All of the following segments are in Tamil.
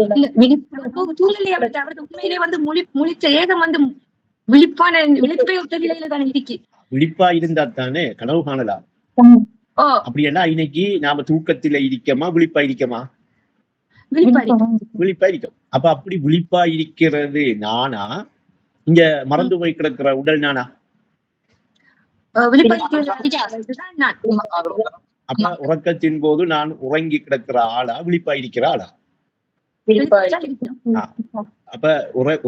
இல்ல சூழ்நிலையை அவரது உண்மையிலே வந்து முழிச்ச ஏகம் வந்து விழிப்பான விழிப்பை ஒத்த நிலையில தானே இருக்கு. விழிப்பா இருந்தா தானே கனவு காணலாம். அப்படின்னா இன்னைக்கு நாம தூக்கத்தில இருக்கமா விழிப்பா இருக்கமா? விழிப்பா இருக்கும். அப்ப அப்படி விழிப்பா இருக்கிறது நானா, இங்க மறந்து போய் கிடக்கிற உடல் நானா? அப்ப உறக்கத்தின் போது நான் உறங்கி கிடக்கிற ஆளா விழிப்பா இருக்கிற ஆளா? அப்ப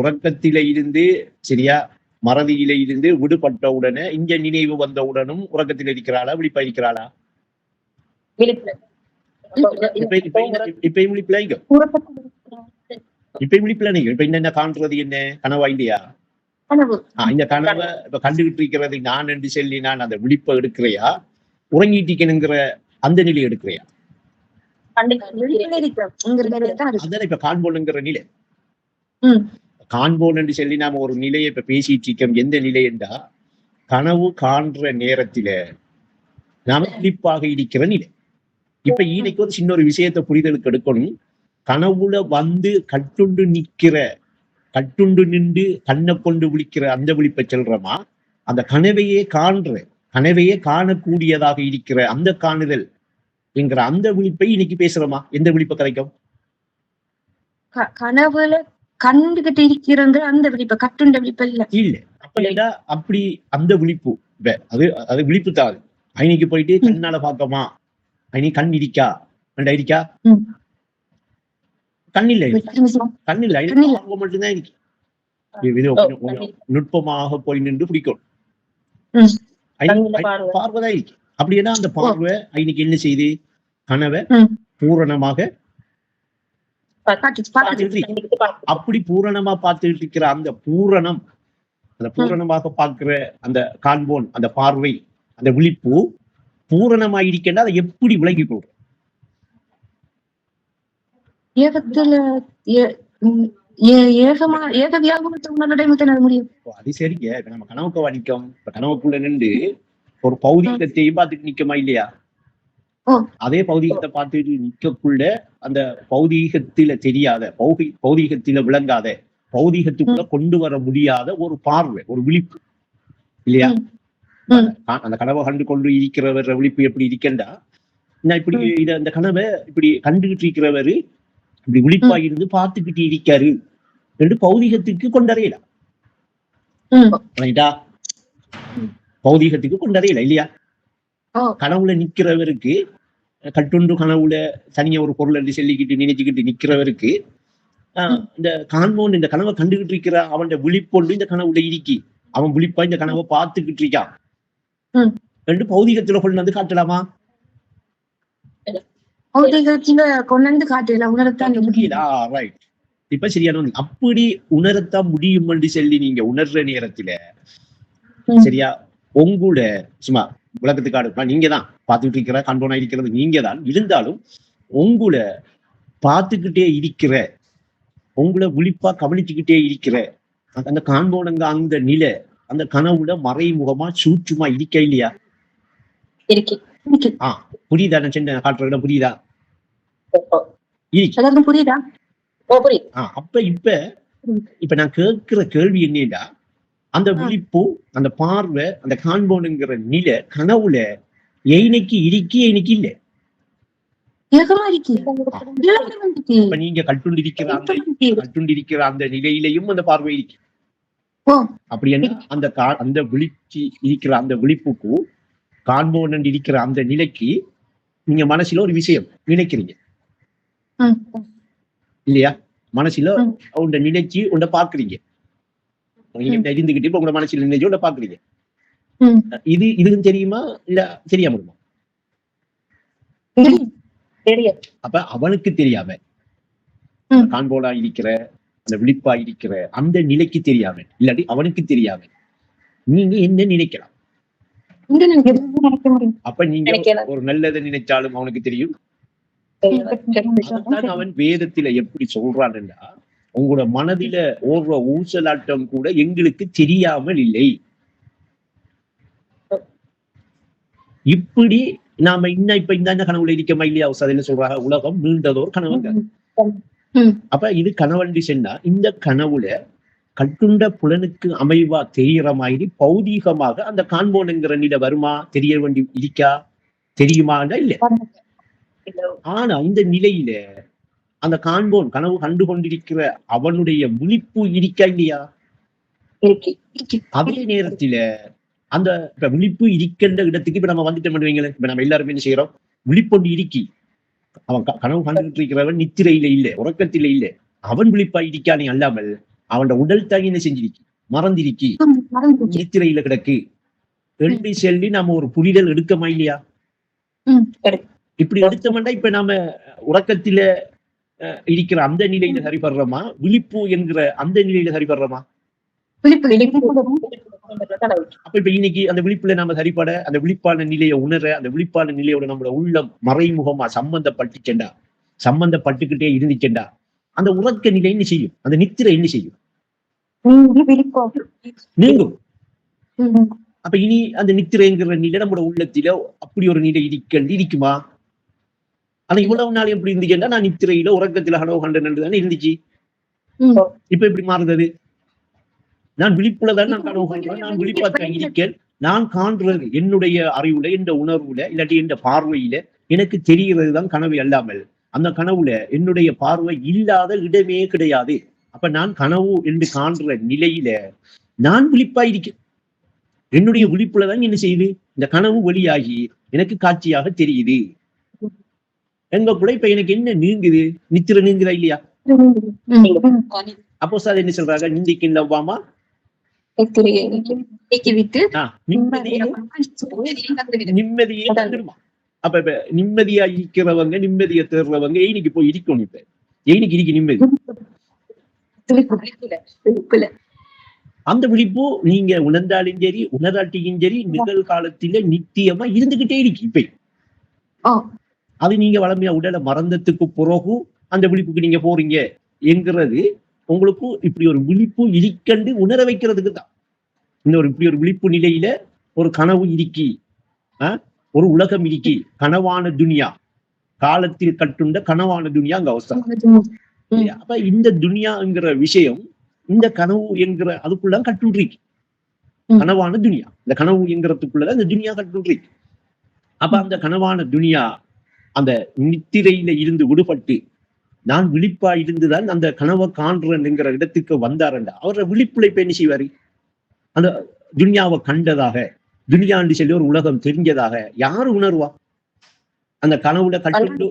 உறக்கத்தில இருந்து சரியா மறதியில இருந்து விடுபட்ட உடனே இங்க நினைவு வந்தவுடனும் உறக்கத்தில் இருக்கிறாளா விழிப்பா இருக்கிறாளா? இப்பயும் விழிப்புல இங்க இப்பயும் விழிப்புல நீங்க இப்ப என்ன காண்றது என்ன கனவா இல்லையா? இந்த கனவை இப்ப கண்டுகிட்டு இருக்கிறது நான் என்று சொல்லி நான் அந்த விழிப்பை எடுக்கிறையா உறங்கிட்டிருக்கணுங்கிற அந்த நிலையை எடுக்கிறையா? அதான் இப்ப காண்போனுங்கிற நிலை. காண்போன் என்று சொல்லி நாம ஒரு நிலையை இப்ப பேசிட்டு இருக்கோம். எந்த நிலை என்றா கனவு காண்ற நேரத்தில நாம விழிப்பாக இருக்கிற நிலை. இப்ப இன்னைக்கு ஒரு சின்ன ஒரு விஷயத்தை புரிதலுக்கு எடுக்கணும். கனவுல வந்து கட்டுண்டு நின்று கண்ணை கொண்டு விழிக்கிற அந்த விழிப்பை சொல்றோமா, அந்த கனவையே காணக்கூடியதாக இருக்கிற அந்த காணுதல் என்கிற அந்த விழிப்பை இன்னைக்கு பேசுறோமா? எந்த விழிப்பை கிடைக்கும்? கனவுல கண்டுகிட்டு இருக்கிறங்க அந்த விழிப்பை கட்டுண்ட விழிப்பு இல்ல. அப்படி அந்த விழிப்பு அது விழிப்பு தான். ஐனிக்கு போயிட்டு கண்ணால பாக்கமா, ஐனி கண் இருக்கா கண்ணில்ல மட்டும்தான் இருக்கு. நுட்பமாக போய் நின்று பிடிக்கும் பார்வைதான் இருக்கு. அப்படின்னா அந்த பார்வை ஐனிக்கு என்ன செய்து கனவை பூரணமாக அப்படி பூரணமா பார்த்துட்டு இருக்கிற அந்த பூரணமாக பார்க்கிற அந்த காண்போன் அந்த பார்வை அந்த விழிப்பு பூரணமாயிருக்கா அதை எப்படி விளங்கி போடுற? அது சரிங்க. இப்ப நம்ம கனவுக்கு நிக்கும். இப்ப கனவுக்குள்ள நின்று ஒரு பௌதிகத்தையும் பார்த்துட்டு நிக்கமா இல்லையா? அதே பௌதிகத்தை பார்த்துட்டு நிக்கக்குள்ள அந்த பௌதீகத்தில தெரியாத பௌதீகத்தில விளங்காத பௌதீகத்துக்குள்ள கொண்டு வர முடியாத ஒரு பார்வை ஒரு விழிப்பு இல்லையா? அந்த கனவை கண்டு கொண்டு இருக்கிறவர் விழிப்பு எப்படி இருக்கண்டா இப்படி அந்த கனவை இப்படி கண்டுகிட்டு இருக்கிறவரு இப்படி விழிப்பா இருந்து பார்த்துக்கிட்டு இருக்காரு என்று பௌதீகத்துக்கு கொண்டறையலாம். பௌதீகத்துக்கு கொண்டறையல இல்லையா? கனவுல நிக்கிறவருக்கு கட்டுண்டு கனவுல தனியா ஒரு பொருள் என்று சொல்லிக்கிட்டு நினைச்சுக்கிட்டு நிக்கிறவருக்கு இந்த காண்போன் இந்த கனவை கண்டுகிட்டு இருக்கிற அவன் விழிப்பொண்டு இந்த கனவுல இருக்கி அவன் விழிப்பா இந்த கனவை பார்த்துக்கிட்டு இருக்கான் என்று பௌதிகத்துல கொண்டு வந்து காட்டலாமா? இப்ப சரியான அப்படி உணரத்தான் முடியும் என்று சொல்லி நீங்க உணர்ற நேரத்துல சரியா உங்களோட சும்மா உலகத்துக்காடு நீங்க தான் பார்த்துக்கிட்டு இருக்கிற காண்போனா இருக்கிறது நீங்க தான். இருந்தாலும் உங்களை பார்த்துக்கிட்டே இருக்கிற உங்களை விழிப்பா கவனிச்சுக்கிட்டே இருக்கிற அந்த காண்போனங்க அந்த நிலை அந்த கனவுல மறைமுகமா சூட்சுமா இருக்க இல்லையா? புரியுதா? நான் சென்ன காட்டுற இடம் புரியுதா? புரியுதா? அப்ப இப்ப நான் கேட்கிற கேள்வி என்னடா அந்த விழிப்பு அந்த பார்வை அந்த காண்போனுங்கிற நிலை கனவுல எய்னைக்கு இருக்கி எய்னைக்கு இல்ல நீங்க கட்டுண்டிருக்கிற அந்த நிலையிலையும் அந்த பார்வை இருக்கு. அப்படி என்ன அந்த விழிச்சு இருக்கிற அந்த விழிப்புக்கு காண்போன் இருக்கிற அந்த நிலைக்கு நீங்க மனசுல ஒரு விஷயம் நினைக்கிறீங்க இல்லையா? மனசுல உண்ட நினைச்சு உண்ட பாக்குறீங்க. நீங்க இருந்துகிட்டு இப்ப உங்களோட மனசுல நினைச்சு உண்ட பாக்குறீங்க. இதுவும் தெரியுமா இல்ல தெரியாம? அப்ப அவனுக்கு தெரியாம காண்போனா இருக்கிற அந்த விழிப்பா இருக்கிற அந்த நிலைக்கு தெரியாம இல்லாட்டி அவனுக்கு தெரியாம நீங்க என்ன நினைக்கலாம்? அப்ப நீங்க ஒரு நல்லதை நினைச்சாலும் அவனுக்கு தெரியும். அவன் வேதத்துல எப்படி சொல்றான்டா உங்களோட மனதில ஓடுற ஊசலாட்டம் கூட எங்களுக்கு தெரியாமல் இல்லை. இப்படி நாம இப்ப இந்த கனவுல இருக்கமா இல்லையா? சொல்றாங்க உலகம் நீண்டதோர் கனவுங்க. அப்ப இது கனவண்டி சென்னா இந்த கனவுல கட்டுண்ட புலனுக்கு அமைவா தெரிகிற மாதிரி பௌதீகமாக அந்த காண்போனுங்கிற நிலை வருமா, தெரிய வேண்டி இருக்கா, தெரியுமாண்டா இல்ல. ஆனா இந்த நிலையில அந்த காண்போன் கனவு கண்டு கொண்டிருக்கிற அவனுடைய விழிப்பு இருக்கா இல்லையா? அதே நேரத்துல அந்த இப்ப விழிப்பு இருக்கின்ற இடத்துக்கு இப்ப நம்ம வந்துட்டோம் பண்ணுவீங்களே, இப்ப நம்ம எல்லாருமே என்ன செய்யறோம், விழிப்பொண்டு இருக்கி அவன் கனவு கண்டுகிட்டு இருக்கிறவன் நித்திரையில இல்ல, உறக்கத்தில இல்ல, அவன் விழிப்பா இருக்கானே அல்லாமல் அவன் உடல் தாங்கி என்ன செஞ்சிருக்கி, மறந்திருக்கி, நித்திரையில கிடக்கு என்று சொல்லி நம்ம ஒரு புரிதல் எடுக்கமா இல்லையா? இப்படி எடுத்தோம்னா இப்ப நாம உறக்கத்தில இருக்கிற அந்த நிலையில சரிபடுறோமா, விழிப்பு என்கிற அந்த நிலையில சரிபடுறோமா? அப்ப இப்ப இன்னைக்கு அந்த விழிப்புல நாம சரிபட, அந்த விழிப்பான நிலையை உணர, அந்த விழிப்பான நிலையோட நம்மளோட உள்ளம் மறைமுகமா சம்பந்தப்பட்டுக்கிட்டே இருந்துச்சேண்டா அந்த உறக்க நிலை என்ன செய்யும், அந்த நித்திரை என்ன செய்யும், நீங்கும். அப்ப இனி அந்த நித்திரைங்கிற நிலை நம்மளோட உள்ளத்தில அப்படி ஒரு நிலை இருக்குமா? ஆனா இவ்வளவு நாள் எப்படி இருந்துச்சுன்னா நான் நித்திரையில உறக்கத்துல கனவு கண்டேன் தானே இருந்துச்சு. இப்ப எப்படி மாறுது? நான் விழிப்புலதான் நான் கனவு காண்றேன், நான் விழிப்பாத்தான் இருக்கேன், நான் காண்றது என்னுடைய அறிவுல, என்ற உணர்வுல, இல்லாட்டி என்ற பார்வையில எனக்கு தெரிகிறது தான் கனவு அல்லாமல் அந்த கனவுல என்னுடைய பார்வை இல்லாத இடமே கிடையாது. அப்ப நான் கனவு என்று காண்ற நிலையில நான் விழிப்பா இருக்கேன். என்னுடைய விழிப்புலதான் என்ன செய்யுது, இந்த கனவு வெளியாகி எனக்கு காட்சியாக தெரியுது. எங்க கூட இப்ப எனக்கு என்ன நீங்குது, நித்திர நீங்குதா இல்லையா? அப்போ சார் என்ன சொல்றாங்க, நிந்திக்கு நவ்வாமா நிம்மதியே தந்துடுமா. அப்ப இப்ப நிம்மதியா இருக்கிறவங்க, நிம்மதியை தேடுறவங்க இன்னைக்கு போய் இருக்கணும். இப்ப இன்னைக்கு இருக்கு நிம்மதி. அந்த விழிப்பு நீங்க உணர்ந்தாலும் சரி உணராட்டியும் சரி நிகழ்காலத்தில நித்தியமா இருந்துகிட்டே இருக்கு. இப்ப அது நீங்க வளமையா உடலை மறந்ததுக்கு பிறகு அந்த விழிப்புக்கு நீங்க போறீங்க என்கிறது உங்களுக்கு இப்படி ஒரு விழிப்பு இருக்கண்டு உணர வைக்கிறதுக்கு தான். இப்படி ஒரு விழிப்பு நிலையில ஒரு கனவு இருக்கி, ஒரு உலகம் இருக்கி, கனவான துனியா, காலத்தில் கட்டுண்ட கனவான துனியா அங்க அவஸ்தை. அப்ப இந்த துனியாங்கிற விஷயம் இந்த கனவு என்கிற அதுக்குள்ள கட்டுன்றிருக்கு. கனவான துனியா, இந்த கனவு என்கிறதுக்குள்ளதான் இந்த துனியா கட்டுன்றிருக்கு. அப்ப அந்த கனவான துனியா அந்த நித்திரையில இருந்து விடுபட்டு நான் விழிப்பா இருந்துதான் அந்த கனவை காண்றேன்ங்கிற இடத்துக்கு வந்தாருண்டா அவர விழிப்புல இப்ப என்ன செய்வாரு, அந்த துன்யாவை கண்டதாக, துன்யான்னு சொல்லி ஒரு உலகம் தெரிஞ்சதாக யாரு உணர்வா? அந்த கனவுல கட்டுண்டு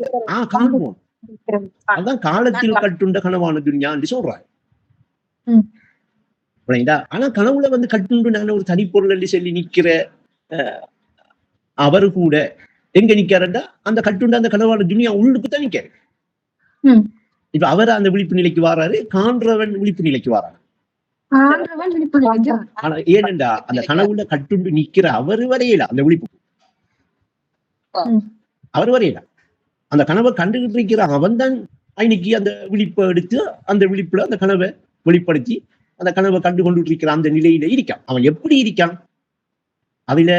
காணுவோம். அதான் காலத்தில் கட்டுண்ட கனவான துன்யான்னு சொல்றாரு. ஆனா கனவுல வந்து கட்டுண்டு நான் ஒரு தனிப்பொருள் சொல்லி நிக்கிற அவரு கூட எங்க நிக்காருண்டா அந்த கட்டுண்ட அந்த கனவான துன்யா உள்ளுக்கு தான் நிக்காரு. இப்ப அவர் அந்த விழிப்பு நிலைக்கு வராரு, காண்றவன் விழிப்பு நிலைக்கு வராரு. ஆனா ஏனென்றா அந்த கனவுல கட்டுண்டு நிக்கிற அவரு வரையில அந்த விழிப்பு, அவர் வரையில அந்த கனவை கண்டுகிட்டு இருக்கிற அவன் தான் இன்னைக்கு அந்த விழிப்பை எடுத்து அந்த விழிப்புல அந்த கனவை வெளிப்படுத்தி அந்த கனவை கண்டு கொண்டு இருக்கிற அந்த நிலையில இருக்கான். அவன் எப்படி இருக்கான்? அதுல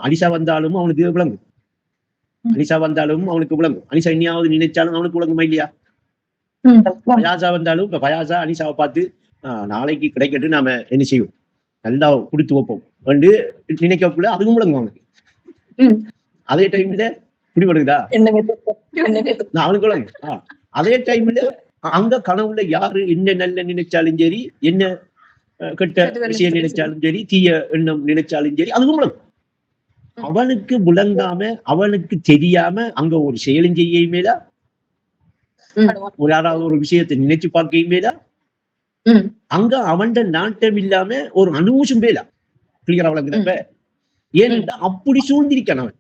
அனிஷா வந்தாலும் அவனுக்கு விளங்கும், அனிஷா வந்தாலும் அவனுக்கு விளங்கும், அனிஷா இனியாவது நினைச்சாலும் அவனுக்கு விளங்குமா இல்லையா? பயாசா வந்தாலும் இப்ப பயாசா அனிஷாவை பார்த்து நாளைக்கு கிடைக்கட்டு நாம என்ன செய்வோம், நல்லா கொடுத்து வைப்போம் வந்து நினைக்கக்குள்ள அதுவும் விளங்கும் அவனுக்கு. அதே டைம்ல பிடிபடுதா அவனுக்கு விளங்கும். அதே டைம்ல அங்க கனவுல யாரு என்ன நல்ல நினைச்சாலும் சரி, என்ன கெட்ட விஷயம் நினைச்சாலும் சரி, தீய எண்ணம் நினைச்சாலும் சரி அதுவும் விளங்கும். அவனுக்கு விளங்காம அவனுக்கு தெரியாம அங்க ஒரு செயலும் செய்யுமேலா, யாராவது ஒரு விஷயத்தை நினைச்சு பார்க்கையுமேலா, அங்க அவன் நாட்டம் இல்லாம ஒரு அனுமூசம் பேலா கிளியரா வழங்குறப்ப. ஏனென்றா அப்படி சூழ்ந்திருக்கான் அவன்.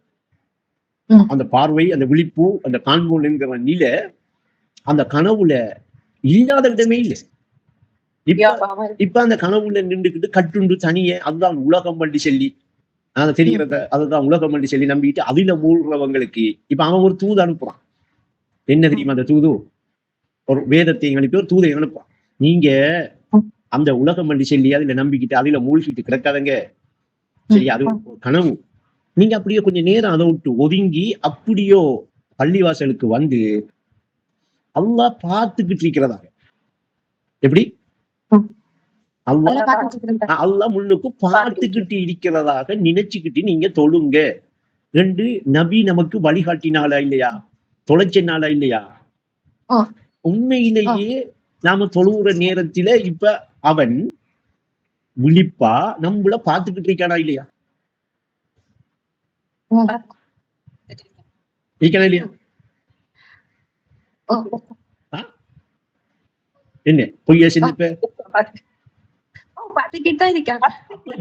அந்த பார்வை, அந்த விழிப்பு, அந்த காண்போல் என்கிற நிலை அந்த கனவுல இல்லாத இடமே இல்லை. இப்ப அந்த கனவுல நின்றுக்கிட்டு கட்டுண்டு தனியே அதுதான் உலகம் பண்ணி சொல்லி அதை தெரிகிறத அதுதான் உலகம் பண்ணி சொல்லி நம்பிட்டு அதுல மூழ்கிறவங்களுக்கு இப்ப அவன் ஒரு தூது அனுப்புறான். என்ன தெரியுமா அந்த தூது? ஒரு வேதத்தை அனுப்பி ஒரு தூதை அனுப்புறான். நீங்க அந்த உலகம் பண்ணி சொல்லி அதுல நம்பிக்கிட்டு அதுல மூழ்கிட்டு கிடக்காதங்க, சரி அது கனவு. நீங்க அப்படியே கொஞ்சம் நேரம் அதை விட்டு ஒதுங்கி அப்படியோ பள்ளிவாசலுக்கு வந்து அல்லாஹ் பார்த்துக்கிட்டு இருக்கிறதாக. எப்படி அல்லாஹ் முன்னுக்கு பார்த்துக்கிட்டு இருக்கிறதாக நினைச்சுக்கிட்டு நீங்க தொழுங்க என்று நபி நமக்கு வழிகாட்டினாலா இல்லையா? தொலைச்சனாலா இல்லையா? உண்மையிலேயே நாம தொழுகிற நேரத்தில இப்ப அவன் விழிப்பா நம்மள பார்த்துக்கிட்டு இருக்கானா இல்லையா? இருக்கா இல்லையா? என்ன பொய்யா சிந்திப்ப?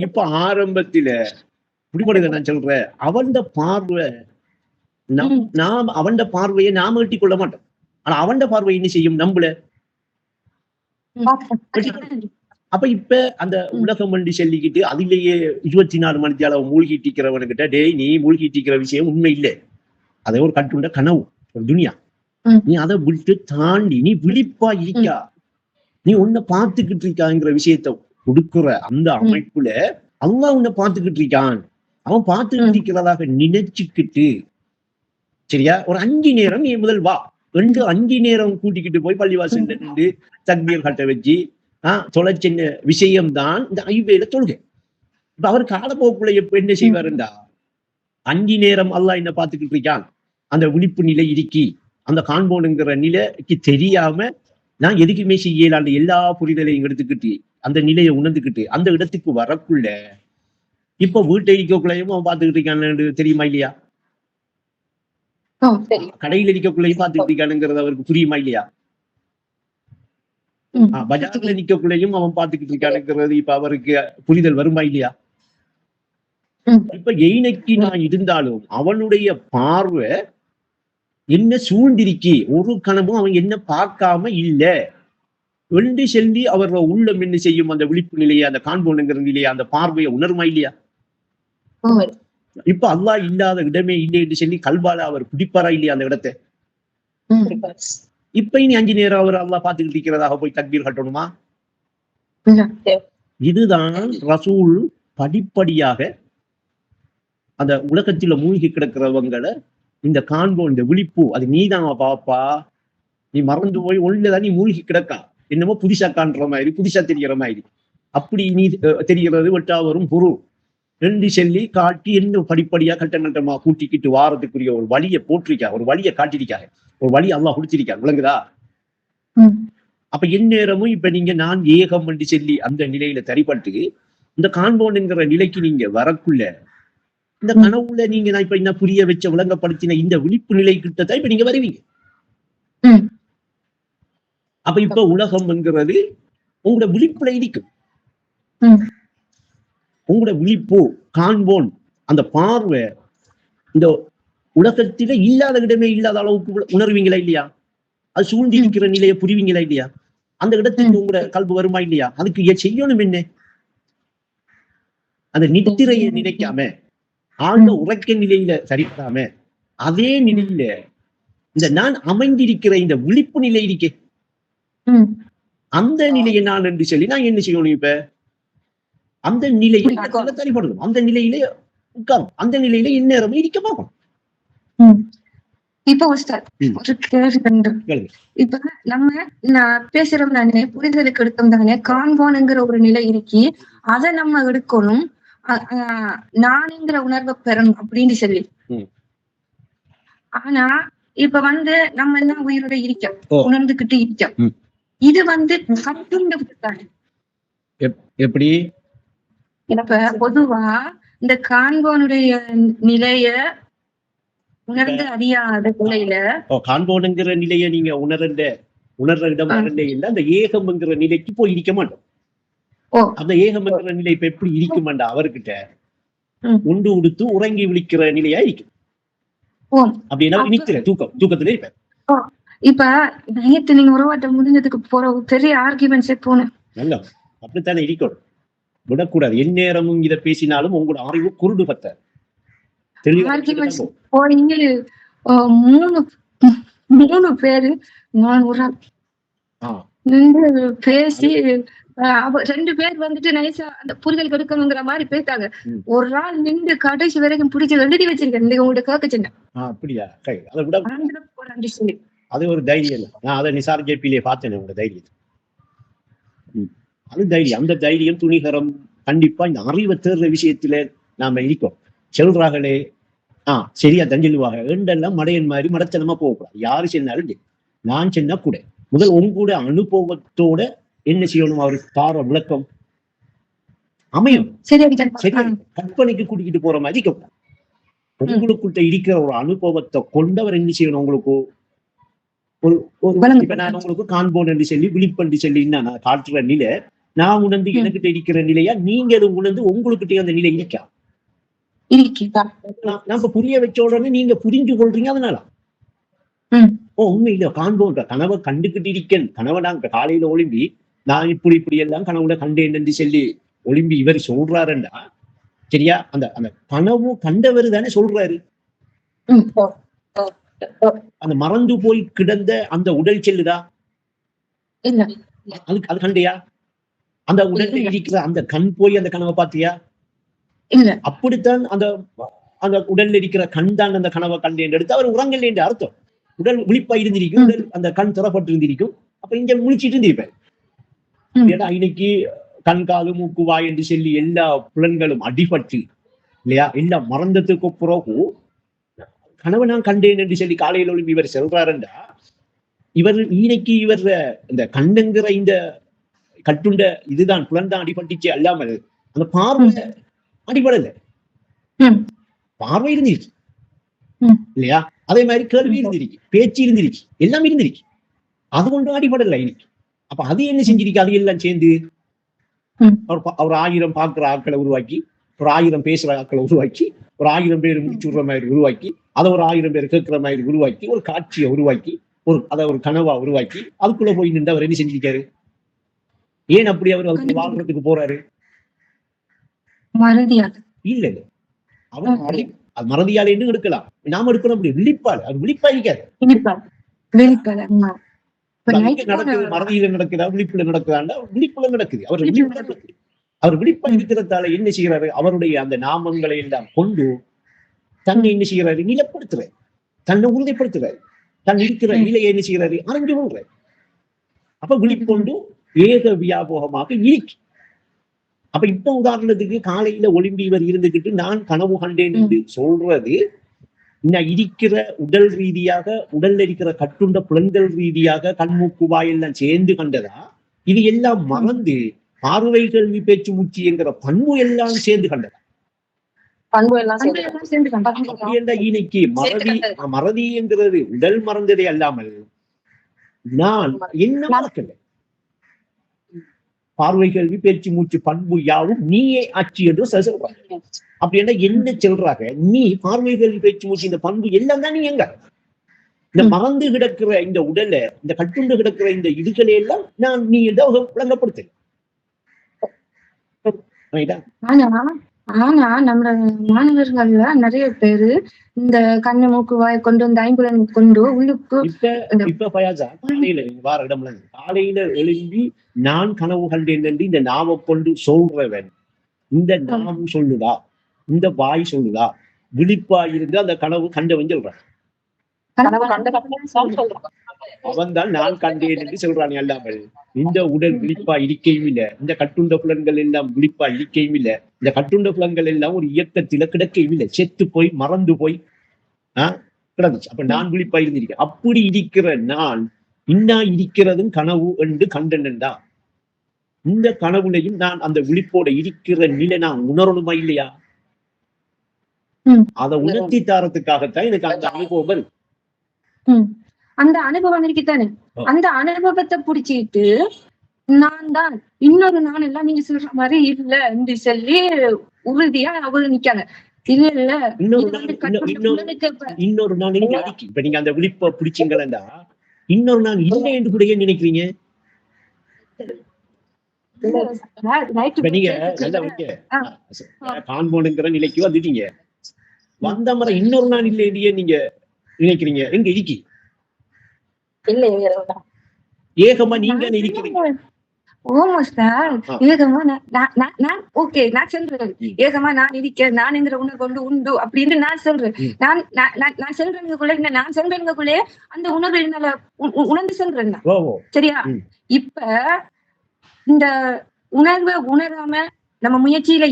இப்ப ஆரம்பத்தில புடிபடுத நான் சொல்றேன், அவன் பார்வை நாம் அவன் பார்வையை நாம எட்டி கொள்ள மாட்டோம். ஆனா அவன் பார்வை என்ன செய்யும்? நம்மள. அப்ப இப்ப அந்த உலகம் வண்டி சொல்லிக்கிட்டு அதிலேயே 24 மணி நேரம் மூழ்கிட்டு இருக்கிறவனுக்கிட்ட, டேய் நீ மூழ்கிட்டு இருக்கிற விஷயம் உண்மை இல்லை, அதை ஒரு கட்டுண்ட கனவு, ஒரு துனியா, நீ அதை விட்டு தாண்டி நீ விழிப்பா இருக்கா, நீ உன்னை பார்த்துக்கிட்டு இருக்காங்கிற விஷயத்த கொடுக்குற அந்த அமைப்புல அல்லாஹ் உன்னை பார்த்துக்கிட்டு இருக்கான், அவன் பார்த்துக்கிட்டு இருக்கிறதாக நினைச்சுக்கிட்டு, சரியா, ஒரு 5 நேரம் நீ முதல் வா, 5 நேரம் கூட்டிக்கிட்டு போய் பள்ளிவாசல் நின்று தக்பீர் கட்ட வச்சு தொலைச்சின்ன விஷயம்தான் இந்த ஐவேல தொழுகை. இப்ப அவர் காலப்போக்குள்ள எப்ப என்ன செய்வாருண்டா, 5 நேரம் அல்லாஹ் என்ன பார்த்துக்கிட்டு இருக்கான், அந்த விழிப்பு நிலை இருக்கி, அந்த காண்போனுங்கிற நிலைக்கு தெரியாம நான் எதுக்குமே செய்யலாண்ட எல்லா புரிதலையும் எடுத்துக்கிட்டு அந்த நிலையை உணர்ந்துக்கிட்டு அந்த இடத்துக்கு வரக்குள்ள இப்ப வீட்டை இருக்கக்குள்ளையும் அவன் பார்த்துக்கிட்டு இருக்கான்னு தெரியுமா இல்லையா? கடையில் இருக்கக்குள்ளையும் பார்த்துக்கிட்டு இருக்கானுங்கிறது அவருக்கு புரியுமா இல்லையா? பஜார்ல நிக்கக்குள்ளையும் அவன் பார்த்துக்கிட்டு இருக்கானுங்கிறது இப்ப அவருக்கு புரிதல் வருமா இல்லையா? இப்ப எய்னைக்கு நான் இருந்தாலும் அவனுடைய பார்வை என்ன சூழ்ந்திருக்கி, ஒரு கணமும் அவன் என்ன பார்க்காம இல்ல என்று சொல்லி அவர் உள்ளம் என்ன செய்யும், அந்த விழிப்பு நிலையை, அந்த காண்போனுங்கிற நிலையை, அந்த பார்வையை உணருமா இல்லையா? இப்ப அல்லாஹ் இல்லாத இடமே இல்லை என்று சொல்லி கல்வால அவர் பிடிப்பாரா இல்லையா அந்த இடத்தை? இப்ப இனி 5 நேரம் அவர் அல்லாஹ் பார்த்துக்கிட்டு இருக்கிறதாக போய் தக்பீர் கட்டணுமா? இதுதான் ரசூல் படிப்படியாக அந்த உலகத்துல மூழ்கி கிடக்கிறவங்களை இந்த காண்போம், இந்த விழிப்பு, அது நீதான் பாப்பா, நீ மறந்து போய் ஒண்ணுதான் நீ மூழ்கி கிடக்கா, என்னமோ புதுசா காண்ற மாதிரி, புதுசா தெரிகிற மாதிரி, அப்படி நீ தெரிகிறது வெட்டா வரும் பொருள் என்று சொல்லி காட்டி என்ன படிப்படியா கட்டமா கூட்டிக்கிட்டு வாரத்துக்குரிய ஒரு வழியை போட்டிருக்கா, ஒரு வழியை காட்டிருக்காரு, ஒரு வழி அல்லாஹ் கொடுத்திருக்காரு. விளங்குதா? அப்ப எந்நேரமும் இப்ப நீங்க நான் ஏகம் என்று சொல்லி அந்த நிலையில தரிப்பட்டு இந்த காண்போன்ங்கிற நிலைக்கு நீங்க வரக்குள்ள இந்த கனவுல நீங்க நான் இப்ப என்ன புரிய வச்ச விளங்கப்படுத்தின இந்த விழிப்பு நிலை கிட்டதான் இப்ப நீங்க வருவீங்க. அப்ப இப்ப உலகம் என்கிறது உங்களோட விழிப்புல இருக்கும். உங்களோட விழிப்பு காண்போன் அந்த பார்வை இந்த உலகத்தில இல்லாத இடமே இல்லாத அளவுக்கு உணர்வீங்களா இல்லையா? அது சூழ்ந்து இருக்கிற நிலையை புரிவீங்களா இல்லையா? அந்த இடத்துக்கு உங்களோட கல்வி வருமா இல்லையா? அதுக்கு செய்யணும் என்ன? அந்த நித்திரையை நினைக்காம ஆழ்ந்த உறக்க நிலையில சரிப்படாம அதே நிலையில இந்த நான் அமைந்திருக்கிற இந்த விழிப்பு நிலை இருக்கே, அந்த நிலையை நான் என்று சொல்லி நான் என்ன செய்யணும்? இப்ப அந்த நிலையை தரிப்படணும், அந்த நிலையில உட்காரும், அந்த நிலையில இந்நேரமும் இருக்க பார்க்கணும். இப்ப ஒரு கேள்வி, இப்ப நம்ம பேசுறோம் தானே, புரிதலுக்கு எடுக்கும் தானே, காண்போனுங்கிற ஒரு நிலை இருக்கி அதை நம்ம எடுக்கணும், நானுங்கிற உணர்வை பெறணும் அப்படின்னு சொல்லி. ஆனா இப்ப நம்ம எல்லாம் உயிரோட இருக்கோம், உணர்ந்துகிட்டு இருக்கோம். இது கட்டுண்டதானே? எப்படி? இப்ப பொதுவா இந்த காண்போனுடைய நிலைய உணர்ந்து அறியாத நிலையில காண்போனுங்கிற நிலைய நீங்க உணர்ற இடம் இல்ல, அந்த ஏகம்ங்கிற நிலைக்கு போய் இருக்க மாட்டோம். அந்த ஏகம்ங்கிற நிலை இப்ப எப்படி இருக்க மாட்டா? அவர்கிட்ட உண்டு உடுத்து உறங்கி விழிக்கிற நிலையா இருக்கும். அப்படின்னா நிக்கிற தூக்கத்துல இருப்பேன். இப்ப நேத்து நீங்க உறவாட்டம் முடிஞ்சதுக்கு போற பெரிய ஆர்கியூமெண்ட்ஸே போனேன். நல்ல அப்படித்தானே இருக்கணும், விடக்கூடாது. எந்நேரமும் இதை பேசினாலும் உங்களோட அறிவு குருடு பத்த மூணு பேரு பேசி 2 பேர் நைசா அந்த புரிதல் கொடுக்கணுங்கிற மாதிரி பேசாங்க. ஒரு நாள் நின்று கடைசி வரைக்கும் பிடிச்சி எழுதி வச்சிருக்கேன் உங்கள்ட்ட கேட்க சொன்னேன். அது ஒரு தைரியம். நான் அதை நிசார் ஜேபியிலே பார்த்தேன் உங்க தைரியத்தை. அது தைரியம். அந்த தைரியம் துணிகரம் கண்டிப்பா இந்த அறிவை தேர்ற விஷயத்துல நாம இருக்கோம். செல்றாங்களே சரியா தஞ்சலுவாக ஏண்டெல்லாம் மடையன் மாதிரி மடத்தனமா போகக்கூடாது. யாரு சொன்னாலும் நான் சொன்னா கூட முதல் உங்களோட அனுபவத்தோட என்ன செய்யணும் அவருக்கு தார விளக்கம் அமையும். சரி, கற்பனைக்கு கூட்டிக்கிட்டு போற மாதிரி இருக்கக்கூடாது. உங்களுக்குள்ள இருக்கிற ஒரு அனுபவத்தை கொண்டவர் என்ன செய்யணும் உங்களுக்கு இப்ப நான் உங்களுக்கு காண்போன் என்று சொல்லி விழிப்பென்று சொல்லி நான் காட்டுற நிலை நான் உணர்ந்து எனக்கிட்ட இருக்கிற நிலையா நீங்க அதை உணர்ந்து உங்களுக்கிட்டே அந்த நிலை இருக்கா நம்ம புரிய வச்ச உடனே நீங்க புரிஞ்சு கொள்றீங்க. அதனால உண்மையில காண்போன்ற கனவை கண்டுகிட்டு இருக்கேன். கனவை நான் காலையில ஒளிம்பி நான் இப்படி எல்லாம் கனவுல கண்டேன் என்று சொல்லி ஒளிம்பி இவர் சொல்றாருண்டா சரியா? அந்த அந்த கனவு கண்டவர் தானே சொல்றாரு. அந்த மறந்து போய் கிடந்த அந்த உடல் செல்லுதா? அது கண்டையா? அந்த உடல் இருக்கிற அந்த கண் போய் அந்த கனவை பார்த்தியா? இல்ல. அப்படித்தான் அந்த அந்த உடல்ல இருக்கிற கண் தான் அந்த கனவை கண்டேன் எடுத்து அவர் உறங்கல் என்று அர்த்தம். உடல் விழிப்பா இருந்திருக்கும், அந்த கண் திறப்பட்டு இருந்திருக்கும். அப்ப இங்க முழிச்சிட்டு இருந்திருப்பேன். ஏன்னா இன்னைக்கு கண் காது மூக்கு வாய் என்று சொல்லி எல்லா புலன்களும் அடிபட்டு இல்லையா எல்லாம் மறந்ததுக்கு பிறகு கனவை நான் கண்டேன் என்று சொல்லி காலையில் ஒளிம்பி இவர் செல்றாருண்டா இவர் இன்னைக்கு இவர் இந்த கண்ணுங்கிற இந்த கட்டுண்ட இதுதான் புலன் தான் அடிபட்டுச்சு அல்லாமல் அந்த பார்வை அடிபடல. பார்வை இருந்துருச்சு இல்லையா? அதே மாதிரி கேள்வி இருந்திருக்கு, பேச்சு இருந்திருக்கு, எல்லாம் இருந்திருக்கு. அது கொண்டு அடிபடல இன்னைக்கு. அப்ப அது என்ன செஞ்சிருக்கு? அது எல்லாம் சேர்ந்து அவர் 1000 பார்க்கிற ஆட்களை உருவாக்கி, ஒரு 1000 பேசுற ஆட்களை உருவாக்கி, ஒரு 1000 பேர் முடிச்சுடுற மாதிரி உருவாக்கி, அதை ஒரு 1000 பேர் கேட்கிற மாதிரி உருவாக்கி, ஒரு காட்சியை உருவாக்கி, அதை ஒரு கனவா உருவாக்கி அதுக்குள்ள போய் நின்று அவர் என்ன செஞ்சிருக்காரு? ஏன் அப்படி அவர் அதுக்கு வாழ்றதுக்கு போறாரு? இல்ல இல்ல அவர் மறதியால் என்று எடுக்கலாம். நாம எடுக்கணும் அப்படி விழிப்பாள். அது விழிப்பா இருக்காது. நடக்குது மறதியில நடக்குதா விழிப்புல நடக்குதாண்டா? விழிப்புல நடக்குது. அவர் விழிப்பா இருக்கிறதால என்ன செய்யறாரு? அவருடைய அந்த நாமங்களை எல்லாம் கொண்டு தன்னை என்ன செய்யறாரு? நிலப்படுத்துறாரு, தன்னை உறுதிப்படுத்துறாரு, தன் இருக்கிற நிலையை என்ன செய்யறாரு? அறிஞ்சு கொள்றாரு. அப்ப விழிப்பொண்டு ஏக வியாபோகமாக இருக்கு. அப்ப இப்ப உதாரணத்துக்கு காலையில ஒளிம்பி இவர் இருந்துகிட்டு நான் கனவு கண்டேன் என்று சொல்றது நான் இருக்கிற உடல் ரீதியாக உடல்ல இருக்கிற கட்டுண்ட புலன்கள் ரீதியாக கண்மூக்கு வாயெல்லாம் சேர்ந்து கண்டதா? இது எல்லாம் மறந்து பார்வை கல்வி பேச்சு மூச்சு என்கிற பண்பு எல்லாம் சேர்ந்து கண்டதா? இன்னைக்கு மறதி என்கிறது உடல் மறந்ததை அல்லாமல் நான் என்ன மறக்கல. பார்வை கல்வி பேச்சு மூச்சு பண்பு யாவும் நீயே ஆட்சி என்று சொல்றாங்க. அப்படின்னா என்ன சொல்றாங்க? நீ பார்வை கல்வி பேச்சு மூச்சு இந்த பண்பு எல்லாம் தான் நீ எங்க இந்த மறந்து கிடக்கிற இந்த உடலை இந்த கட்டுண்டு கிடக்கிற இந்த இதுகளை எல்லாம் நான் நீ விளங்கப்படுத்த. ஆனா நம்ம மாணவர்கள்ல நிறைய பேரு இந்த கண்ணு மூக்கு வாய் கொண்டு இந்த ஐம்புலன் கொண்டு உள்ளுக்கு இப்ப பயாஜா காலையில வார இடம்ல காலையில எழும்பி நான் கனவு கண்டேன் என்று இந்த நாம கொண்டு சொல்றவன் இந்த நாம் சொல்லுதா? இந்த வாய் சொல்லுதா? விழிப்பா இருந்து அந்த கனவு கண்டவன் சொல்றான். அவன் தான் நான் கண்டேன் என்று சொல்றான். அல்லாமல் இந்த உடல் விழிப்பா இருக்கையும் இல்லை, இந்த கட்டுண்ட புலன்கள் எல்லாம் விழிப்பா இருக்கையும் இல்லை, இந்த கட்டுண்ட புலன்கள் எல்லாம் ஒரு இயக்கத்தில கிடக்கையும் இல்லை, செத்து போய் மறந்து போய் கிடந்துச்சு. அப்ப நான் விழிப்பா இருந்திருக்கேன். அப்படி இருக்கிற நான் இன்னா இருக்கிறதும் கனவு என்று கண்டனண்டா இந்த கனவுலையும் நான் அந்த விழிப்போட இருக்கிற நிலை நான் உணரணுமா இல்லையா? அதை உணர்த்தி தாரத்துக்காகத்தான் எனக்கு அந்த அனுபவம் வருது. அந்த அனுபவம் இருக்குதானே, அந்த அனுபவத்தை புடிச்சிட்டு நான் தான் இன்னொரு நான் எல்லாம் நீங்க சொல்ற மாதிரி இல்ல என்று சொல்லி உறுதியா அவரு நிக்காங்க. இல்ல இல்ல இன்னொரு நான் இப்ப நீங்க அந்த விழிப்ப பிடிச்சிங்களா இன்னொரு நான் இல்லை என்று கூட ஏன் நினைக்கிறீங்க? நீங்க காண்போனுங்கிற நிலைக்கு வந்துட்டீங்க. வந்த முறை இன்னொரு நான் இல்லை என்று நீங்க நினைக்கிறீங்க. எங்க இருக்கி ஏகமா நீங்க நினைக்கிறீங்க. ஓமோ சார் ஏகமா நான் ஓகே நான் சொல்றேன் ஏகமா நான் இருக்கேன் நான் என்கிற உணர்வு கொண்டு உண்டு அப்படின்னு நான் சொல்றேன். நான் சொல்றேன்னுக்குள்ள நான் சொல்றேன்னுக்குள்ளே அந்த உணர்வு என்னால உணர்ந்து சொல்றேன். சரியா? இப்ப இந்த உணர்வை உணராம நம்ம முயற்சியில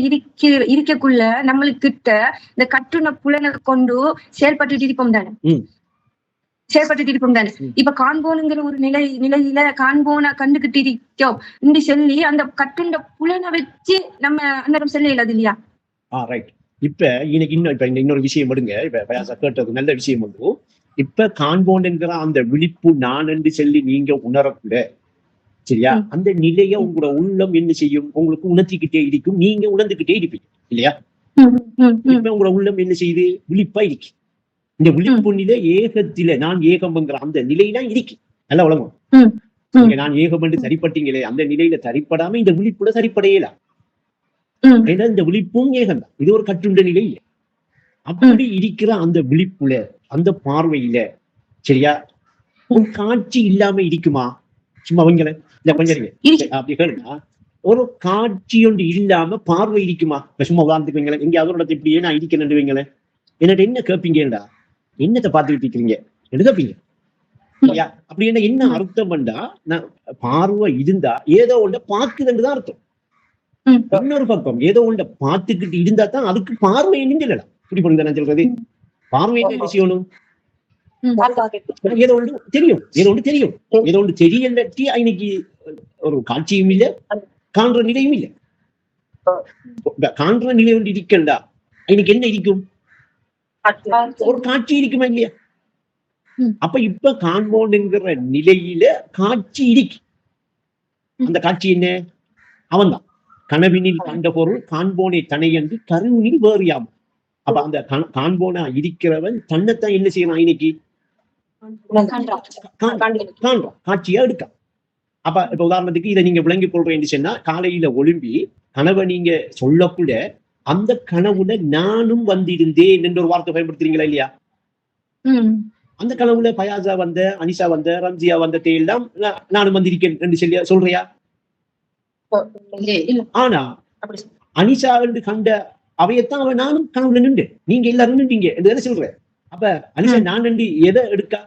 இருக்கக்குள்ள நம்மளுக்கிட்ட இந்த கட்டுன புலனை கொண்டு செயல்பட்டு இருப்போம் தானே. இப்ப காண்போனுங்கிற ஒரு நிலையில காண்போனா கண்டுகிட்டு இருக்கோம் என்று சொல்லி அந்த கட்டுண்ட புலனை வச்சு நம்ம அன்னரம் சொல்ல இயலாது இல்லையா? இப்ப இன்னொரு விஷயம் எடுங்க. இப்ப கேட்டது நல்ல விஷயம் வந்து இப்ப காண்போன் என்கிற அந்த விழிப்பு நான் என்று சொல்லி நீங்க உணரக்கூட சரியா அந்த நிலைய உங்களோட உள்ளம் என்ன செய்யும்? உங்களுக்கு உணர்த்திக்கிட்டே இருக்கும், நீங்க உணர்ந்துகிட்டே இருப்பீங்க இல்லையா? இப்ப உங்களோட உள்ளம் என்ன செய்யுது? விழிப்பா இருக்கு. இந்த விழிப்பு நிலை ஏகத்தில நான் ஏகம்ங்கிற அந்த நிலையெல்லாம் இருக்கு. நல்லா உலகம் நீங்க நான் ஏகம் என்று சரிப்பட்டீங்களே அந்த நிலையில சரிப்படாம இந்த விழிப்புல சரிப்படையலாம். ஏன்னா இந்த விழிப்பும் ஏகம் தான். இது ஒரு கட்டுண்ட நிலை இல்லை. அப்படி இருக்கிற அந்த விழிப்புல அந்த பார்வையில சரியா ஒரு காட்சி இல்லாம இருக்குமா? சும்மா அவங்கள இல்ல கொஞ்சம் அப்படி கேளுங்க. ஒரு காட்சி ஒன்று இல்லாம பார்வை இருக்குமா? சும்மா உதாரணத்துக்கு வைங்களேன், எங்க அதோட இப்படியே நான் இருக்கேன்னு வைங்களேன், என்னட்ட என்ன கேட்பீங்கடா? என்னத்தை பார்த்துக்கிட்டு இருக்கிறீங்க என்று கேட்பீங்க இல்லையா? அப்படி என்ன அர்த்தம் பண்ணா நான் பார்வை இருந்தா ஏதோ ஒன்றை பார்க்குதுன்னுதான் அர்த்தம். இன்னொரு பக்கம் ஏதோ ஒன்றை பார்த்துக்கிட்டு இருந்தா தான் அதுக்கு பார்வை என்னன்னு சொல்லலாம். இப்படி பண்ணுங்க நான் சொல்றது. பார்வை என்ன செய்யணும்? ஏதோ ஒன்று தெரியும், ஏதோ ஒன்று தெரியலட்டி இன்னைக்கு ஒரு காட்சியும் இல்லை, காண்ற நிலையும் இல்லை. காண்ற நிலை ஒன்று இருக்கண்டா இன்னைக்கு என்ன இருக்கும்? ஒரு காட்சி இருக்குமா இல்லையா? அப்ப இப்ப காண்போன்ங்கிற நிலையில காட்சி இருக்கு. அந்த காட்சி என்ன? அவன்தான் கனவினில் கண்ட பொருள் காண்போனை தனை என்று கருவினில் வேறியாம். அப்ப அந்த காண்போனா இருக்கிறவன் தன்னைத்தான் என்ன செய்யறான்? இன்னைக்கு காண்றான், காட்சியா எடுக்க. அப்ப இப்ப உதாரணத்துக்கு இதை நீங்க விளங்கிக் கொள்றேன்னு சொன்னா, காலையில ஒழும்பி கனவை நீங்க சொல்லக்கூட அந்த கனவுல நானும் வந்திருந்தேன் என்ற ஒரு வார்த்தை பயன்படுத்துறீங்களா இல்லையா? அந்த கனவுல பயாசா வந்த, அனிஷா வந்த, ரம்ஜியா வந்த எல்லாம் நானும் வந்திருக்கேன் என்று சொல்லி சொல்றியா? ஆனா அனிஷா என்று கண்ட அவையத்தான் அவன் நானும் கனவுல நின்று நீங்க எல்லாரும் நின்றீங்க என்று சொல்ற. அப்ப அனிஷா நான் என்று எதை எடுக்கா?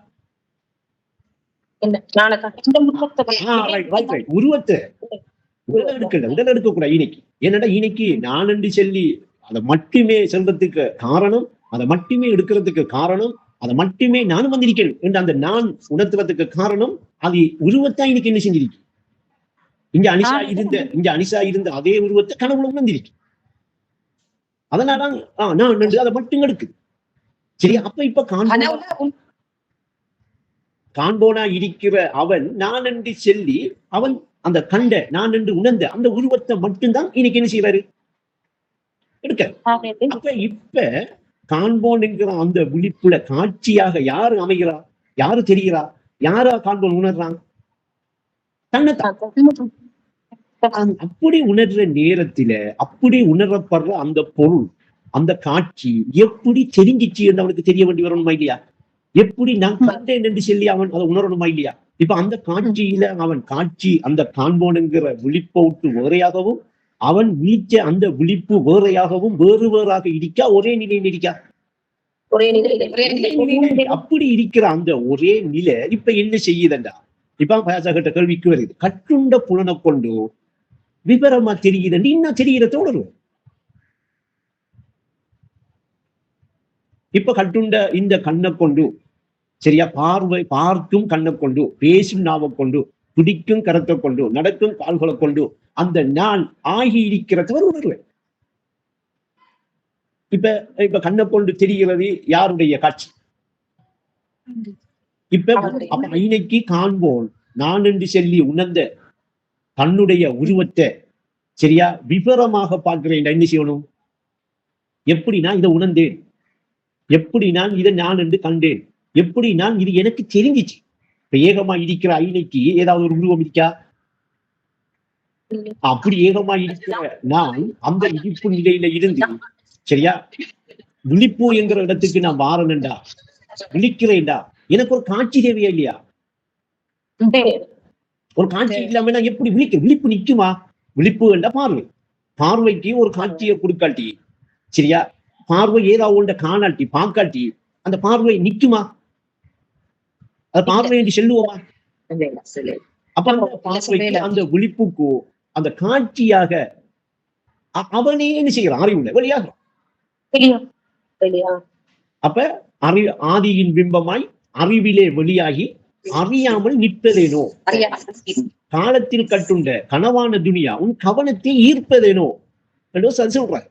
உருவத்தை உடல் எடுக்க கூடாது இன்னைக்கு. என்னடா இன்னைக்கு நான் என்று சொல்லி அதை மட்டுமே சொல்றதுக்கு காரணம், அதை மட்டுமே எடுக்கிறதுக்கு காரணம், அதை மட்டுமே நானும் வந்திருக்கேன் என்று அந்த நான் உணர்த்துறதுக்கு காரணம் அது உருவத்தா இன்னைக்கு என்ன செஞ்சிருக்கு? இங்க அனிஷா இருந்த அதே உருவத்தை கனவுல உணர்ந்திருக்கு. அதனாலதான் நான் என்று அதை மட்டும் எடுக்குது. சரி, அப்ப இப்ப காண்போனா இருக்கிற அவன் நான் என்று சொல்லி அவன் அந்த கண்ட நான் என்று உணர்ந்த அந்த உருவத்தை மட்டும்தான் இன்னைக்கு என்ன செய்வாரு? எடுக்க. அப்ப இப்ப காண்போன் என்கிற அந்த விழிப்புல காட்சியாக யாரு அமைகிறா? யாரு தெரிகிறா? யாரா காண்போன் உணர்றான்? தன்னைத்தான். அப்படி உணர்ற நேரத்துல அப்படி உணரப்படுற அந்த பொருள் அந்த காட்சி எப்படி தெரிஞ்சிச்சு என்று அவனுக்கு தெரிய வேண்டி வரணுமா இல்லையா? எப்படி நான் கண்டேன் என்று சொல்லி அவன் அதை உணரணுமா இல்லையா? இப்ப அந்த காட்சியில அவன் காட்சி அந்த காண்போனுங்கிற விழிப்போட்டு வேறையாகவும் அவன் வீச்ச அந்த விழிப்பு வேறையாகவும் வேறு வேறாக இருக்கா? ஒரே நிலையில் இருக்கா? அப்படி இருக்கிற அந்த ஒரே நிலை இப்ப என்ன செய்யுதுண்டா? இப்ப பயாசகிட்ட கேள்விக்கு வருது. கட்டுண்ட புலனை கொண்டு விவரமா தெரியுது இன்னும் தெரிகிறதோட வரும். இப்ப கட்டுண்ட இந்த கண்ணை கொண்டு சரியா பார்க்கும் கண்ணை கொண்டு பேசும் நாவை கொண்டு பிடிக்கும் கரத்தை கொண்டு நடக்கும் கால்களை கொண்டு அந்த நான் ஆகி இருக்கிறதவர் உணர்வேன். இப்ப கண்ணை கொண்டு தெரிகிறது யாருடைய காட்சி? இப்ப அப்ப இன்னைக்கு காண்போன் நான் என்று சொல்லி உணர்ந்த தன்னுடைய உருவத்தை சரியா விவரமாக பார்க்கிறேன். என்ன செய்யணும்? எப்படி நான் இதை உணர்ந்தேன், எப்படி நான் இதை நான் என்று கண்டேன், எப்படி நான் இது எனக்கு தெரிஞ்சிச்சு. இப்ப ஏகமா இருக்கிற ஐனைக்கு ஏதாவது ஒரு உருவம் இருக்கா? அப்படி ஏகமா இருக்கிற நான் அந்த விழிப்பு நிலையில இருந்து சரியா விழிப்பு என்கிற இடத்துக்கு நான் வாரணுண்டா விழிக்கிறேன்டா எனக்கு ஒரு காட்சி தேவையா இல்லையா? ஒரு காட்சி இல்லாம நான் எப்படி விழிப்பு நிக்குமா? விழிப்பு என்ற பார்வைக்கு ஒரு காட்சியை கொடுக்காட்டி, சரியா? பார்வை ஏதாவது காணாட்டி பார்க்காட்டி அந்த பார்வை நிக்குமா? அந்த பார்வை என்று சொல்லுவோமா? அப்ப அந்த பார்வைக்கு அந்த விழிப்புக்கு அந்த காட்சியாக அவனே என்ன செய்யறான்? அறிவுல வெளியாகிறான். அப்ப ஆதியின் பிம்பமாய் அறிவிலே வெளியாகி அறியாமல் நிற்பதேனோ, காலத்தில் கட்டுண்ட கனவான துனியா உன் கவனத்தை ஈர்ப்பதேனோ என்று சொல்றாங்க.